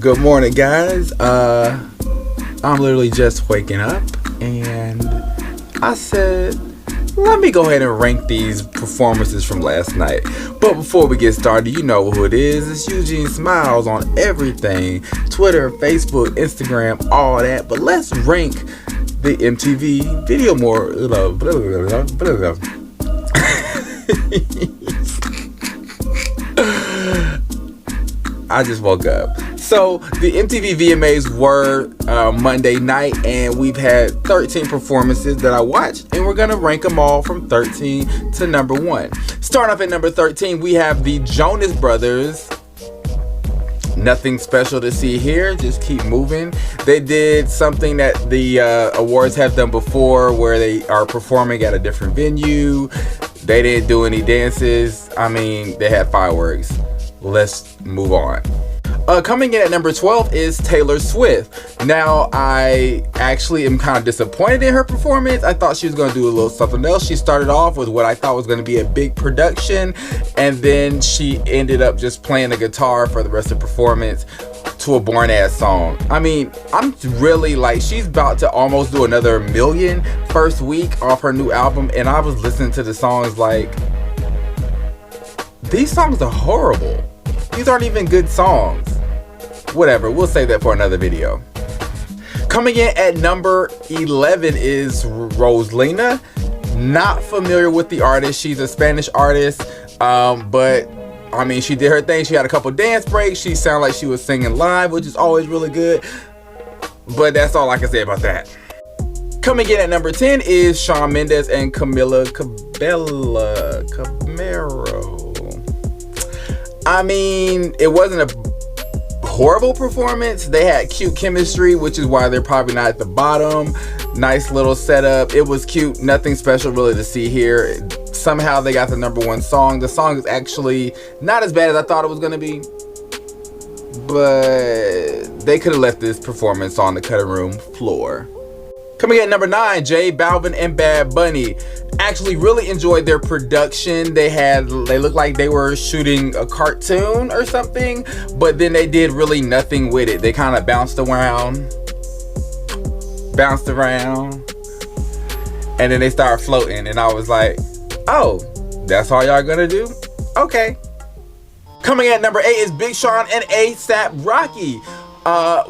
Good morning, guys. I'm literally just waking up and I said, let me go ahead and rank these performances from last night. But before we get started, you know who it is. It's Eugene Smilez on everything. Twitter, Facebook, Instagram, all that. But let's rank the MTV Video More. I just woke up. So the MTV VMAs were Monday night, and we've had 13 performances that I watched, and we're gonna rank them all from 13 to number 1. Starting off at number 13, we have the Jonas Brothers. Nothing special to see here, just keep moving. They did something that the awards have done before, where they are performing at a different venue. They didn't do any dances. I mean, they had fireworks. Let's move on. Coming in at number 12 is Taylor Swift. Now, I actually am kind of disappointed in her performance. I thought she was going to do a little something else. She started off with what I thought was going to be a big production, and then she ended up just playing the guitar for the rest of the performance to a boring ass song. I mean, I'm really like, she's about to almost do another million first week off her new album, and I was listening to the songs like, these songs are horrible. These aren't even good songs. Whatever, we'll save that for another video. Coming in at number 11 is Rosalina. Not familiar with the artist. She's a Spanish artist, but I mean, she did her thing. She had a couple dance breaks. She sounded like she was singing live, which is always really good. But that's all I can say about that. Coming in at number 10 is Shawn Mendes and Camaro. I mean, it wasn't a horrible performance. They had cute chemistry, which is why they're probably not at the bottom. Nice little setup. It was cute. Nothing special really to see here. Somehow they got the number 1 song. The song is actually not as bad as I thought it was going to be, but they could have left this performance on the cutting room floor. Coming in at number 9, Balvin and Bad Bunny. Actually really enjoyed their production. They looked like they were shooting a cartoon or something, but then they did really nothing with it. They kind of bounced around, and then they started floating, and I was like, oh, that's all y'all gonna do? Okay. Coming in at number 8 is Big Sean and ASAP Rocky.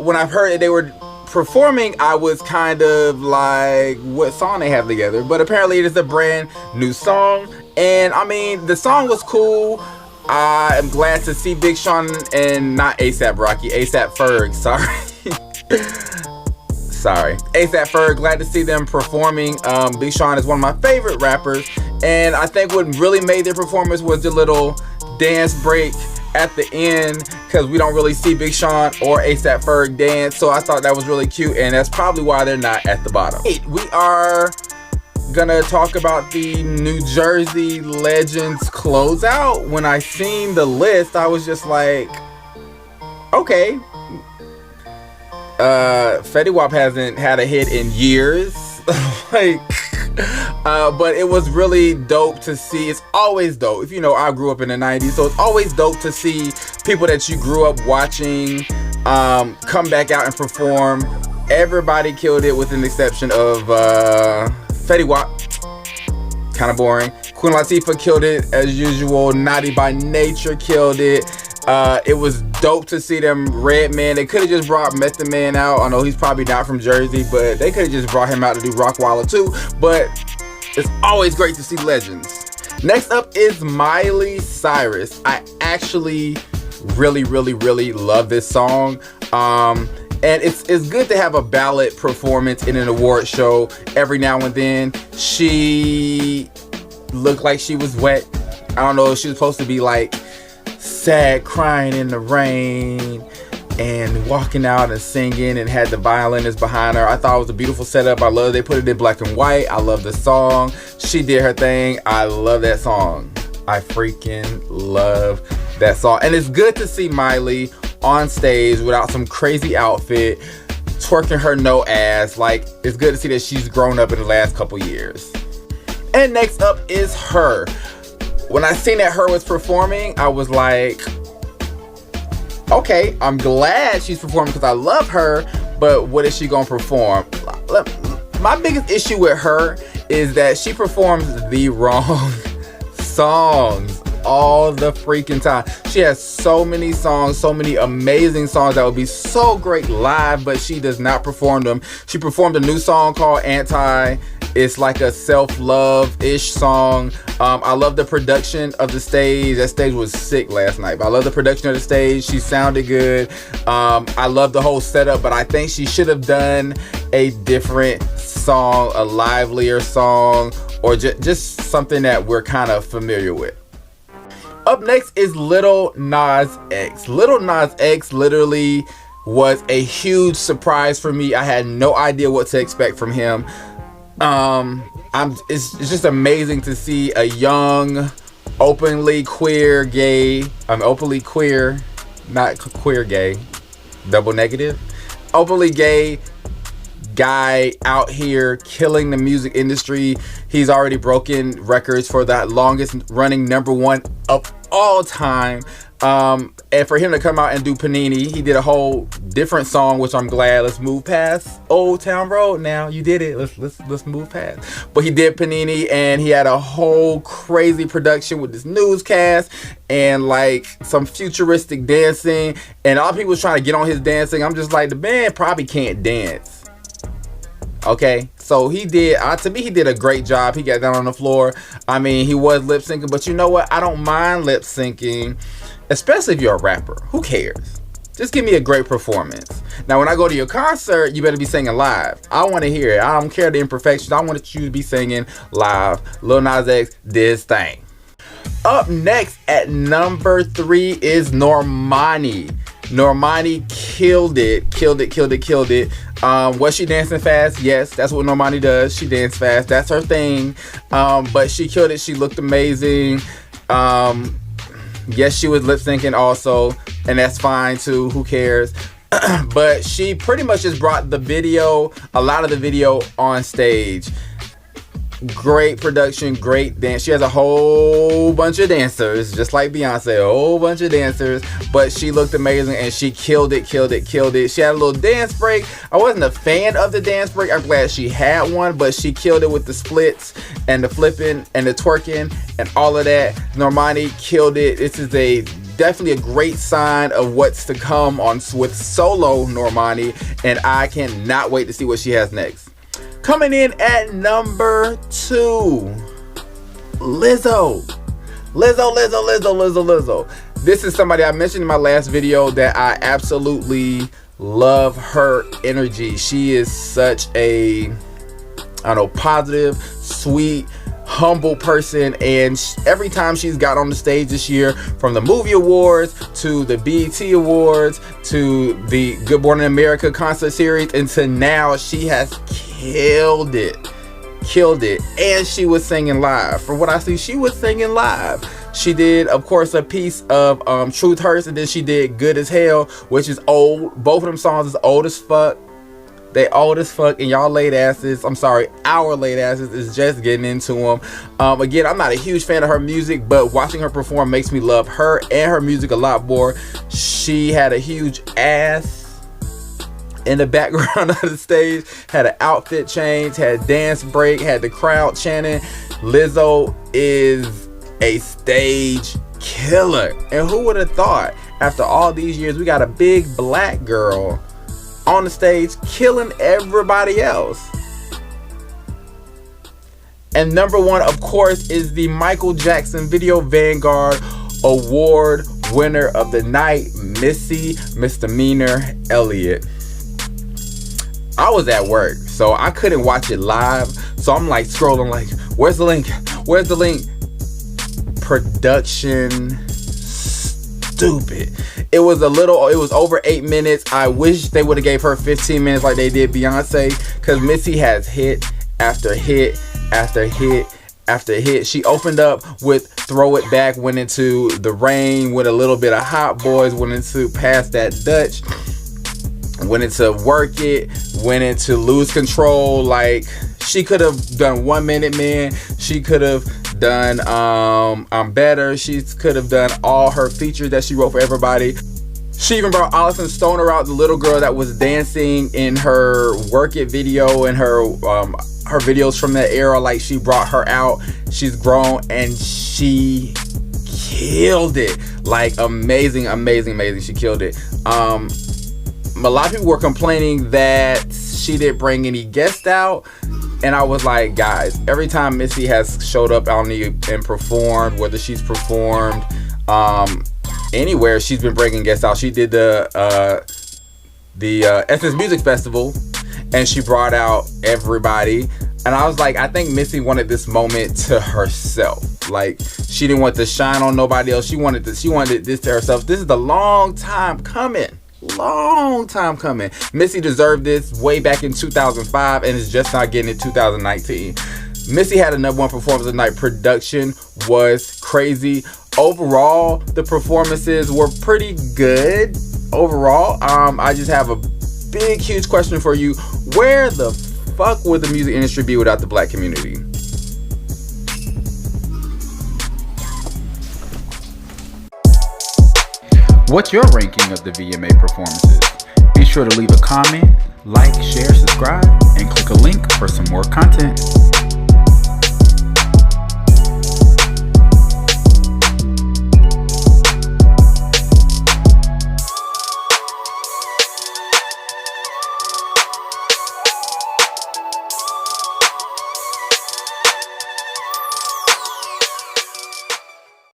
When I heard that they were performing, I was kind of like, what song they have together? But apparently it is a brand new song, and I mean, the song was cool. I am glad to see Big Sean and not ASAP Rocky, ASAP Ferg, sorry, ASAP Ferg. Glad to see them performing. Big Sean is one of my favorite rappers, and I think what really made their performance was the little dance break at the end, because we don't really see Big Sean or ASAP Ferg dance, so I thought that was really cute, and that's probably why they're not at the bottom. We are gonna talk about the New Jersey Legends closeout. When I seen the list, I was just like, okay. Fetty Wap hasn't had a hit in years. But it was really dope to see. It's always dope. If you know, I grew up in the 90s, so it's always dope to see people that you grew up watching come back out and perform. Everybody killed it with an exception of Fetty Wap. Kind of boring. Queen Latifah killed it as usual. Naughty by Nature killed it. It was dope to see them. Redman, they could have just brought Method Man out. I know he's probably not from Jersey, but they could have just brought him out to do Rockwalla too. But it's always great to see legends. Next up is Miley Cyrus. I actually really love this song. And it's good to have a ballad performance in an award show every now and then. She looked like she was wet. I don't know if she was supposed to be like sad, crying in the rain and walking out and singing, and had the violinist behind her. I thought it was a beautiful setup. I love they put it in black and white. I love the song. She did her thing. I love that song. I freaking love that song. And it's good to see Miley on stage without some crazy outfit, twerking her no ass. Like, it's good to see that she's grown up in the last couple years. And next up is Her. When I seen that Her was performing, I was like, Okay, I'm glad she's performing because I love her, but what is she gonna perform? My biggest issue with her is that she performs the wrong songs all the freaking time. She has so many songs, so many amazing songs that would be so great live, but she does not perform them. She performed a new song called Anti. It's like a self-love-ish song. I love the production of the stage. That stage was sick last night, but I love the production of the stage. She sounded good. I love the whole setup, but I think she should have done a different song, a livelier song, or just something that we're kind of familiar with. Up next is Lil Nas X. Lil Nas X literally was a huge surprise for me. I had no idea what to expect from him. It's just amazing to see a young, openly queer gay, openly queer, not queer gay, double negative, openly gay guy out here killing the music industry. He's already broken records for that longest running #1 of all time. And for him to come out and do Panini, he did a whole different song, which I'm glad. Let's move past Old Town Road now. You did it. Let's move past. But he did Panini, and he had a whole crazy production with this newscast and like some futuristic dancing. And all people was trying to get on his dancing. I'm just like, the man probably can't dance. Okay, so he did, to me, he did a great job. He got down on the floor. I mean, he was lip syncing, but you know what? I don't mind lip syncing, especially if you're a rapper. Who cares? Just give me a great performance. Now, when I go to your concert, you better be singing live. I want to hear it. I don't care the imperfections. I want you to be singing live. Lil Nas X did his thing. Up next at number 3 is Normani. Normani killed it. Was she dancing fast? Yes, that's what Normani does. She danced fast. That's her thing. But she killed it. She looked amazing. Yes, she was lip syncing also, and that's fine too. Who cares? But she pretty much just brought the video, a lot of the video on stage. Great production, great dance. She has a whole bunch of dancers, just like Beyonce, a whole bunch of dancers, but she looked amazing and she killed it. She had a little dance break. I wasn't a fan of the dance break. I'm glad she had one, but she killed it with the splits and the flipping and the twerking and all of that. Normani killed it. This is definitely a great sign of what's to come with solo Normani, and I cannot wait to see what she has next. Coming in at number 2, Lizzo. This is somebody I mentioned in my last video that I absolutely love her energy. She is such a, positive, sweet, humble person, and every time she's got on the stage this year, from the movie awards to the BET awards to the Good Morning America concert series, and to now, she has killed it, and she was singing live. From what I see, she was singing live. She did, of course, a piece of Truth Hurts, and then she did Good as Hell, which is old. Both of them songs is old as fuck. They old as fuck, and y'all late asses, our late asses is just getting into them. Again, I'm not a huge fan of her music, but watching her perform makes me love her and her music a lot more. She had a huge ass in the background of the stage, had an outfit change, had a dance break, had the crowd chanting. Lizzo is a stage killer. And who would have thought, after all these years, we got a big black girl on the stage killing everybody else. And number 1, of course, is the Michael Jackson Video Vanguard Award winner of the night, Missy Misdemeanor Elliott. I was at work, so I couldn't watch it live, so I'm like scrolling like, where's the link? Production stupid. It was over 8 minutes. I wish they would have gave her 15 minutes like they did Beyonce, because Missy has hit after hit after hit after hit. She opened up with Throw It Back, went into The Rain with a little bit of Hot Boys, went into Pass That Dutch, went into Work It, went into Lose Control. Like, she could have done 1 Minute Man. She could have done I'm Better. She could have done all her features that she wrote for everybody. She even brought Allison Stoner out, the little girl that was dancing in her Work It video and her videos from that era. Like, she brought her out. She's grown and she killed it. Like, amazing. She killed it. A lot of people were complaining that she didn't bring any guests out. And I was like, guys, every time Missy has showed up on the and performed, whether she's performed anywhere, she's been bringing guests out. She did the Essence Music Festival, and she brought out everybody. And I was like, I think Missy wanted this moment to herself. Like, she didn't want to shine on nobody else. She wanted this to herself. This is the long time coming. Missy deserved this way back in 2005 and is just not getting it 2019. Missy had a #1 performance of the night. Production was crazy. Overall, the performances were pretty good. Overall, I just have a big, huge question for you. Where the fuck would the music industry be without the black community? What's your ranking of the VMA performances? Be sure to leave a comment, like, share, subscribe, and click a link for some more content.